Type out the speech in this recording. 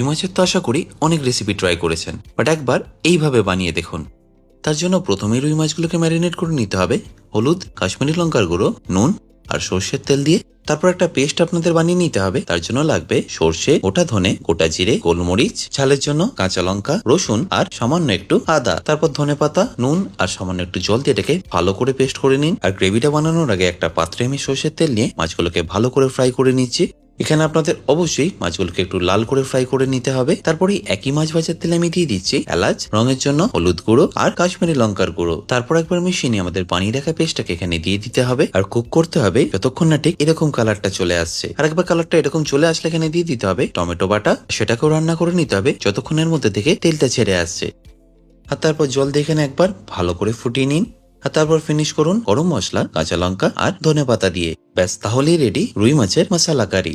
রুই মাছের তো আশা করি অনেক রেসিপি ট্রাই করেছেন, বাট একবার এইভাবে বানিয়ে দেখুন। তার জন্য প্রথমে রুই মাছগুলোকে ম্যারিনেট করে নিতে হবে হলুদ, কাশ্মীরি লঙ্কার গুঁড়ো, নুন আর সর্ষের তেল দিয়ে। তারপর একটা পেস্ট আপনাদের বানিয়ে নিতে হবে। তার জন্য লাগবে সর্ষে, গোটা ধনে, গোটা জিরে, গোলমরিচ, ঝালের জন্য কাঁচা লঙ্কা, রসুন আর সামান্য একটু আদা। তারপর ধনেপাতা, নুন আর সামান্য একটু জল দিয়ে এটাকে ভালো করে পেস্ট করে নিন। আর গ্রেভিটা বানানোর আগে একটা পাত্রে আমি সর্ষের তেল নিয়ে মাছগুলোকে ভালো করে ফ্রাই করে নিচ্ছি। এখানে আপনাদের অবশ্যই মাছগুলোকে একটু লাল করে ফ্রাই করে নিতে হবে। তারপরে একই মাছ ভাজার তেলে আমি দিয়ে দিচ্ছি এলাচ, রঙের জন্য হলুদ গুঁড়ো আর কাশ্মীরি লঙ্কার গুঁড়ো। তারপর একবার মিশিয়ে নিয়ে আমাদের বানিয়ে রাখা পেস্টটাকে এখানে দিয়ে দিতে হবে আর কুক করতে হবে যতক্ষণ না ঠিক এরকম কালারটা চলে আসছে। আর একবার কালারটা এরকম চলে আসলে এখানে দিয়ে দিতে হবে টমেটো বাটা। সেটাকেও রান্না করে নিতে হবে যতক্ষণের মধ্যে থেকে তেলটা ছেড়ে আসছে। আর তারপর জল দিয়ে এখানে একবার ভালো করে ফুটিয়ে নিন। আর তারপর ফিনিশ করুন গরম মশলা, কাঁচা লঙ্কা আর ধনেপাতা দিয়ে। ব্যাস, তাহলেই রেডি রুই মাছের মশলা কারি।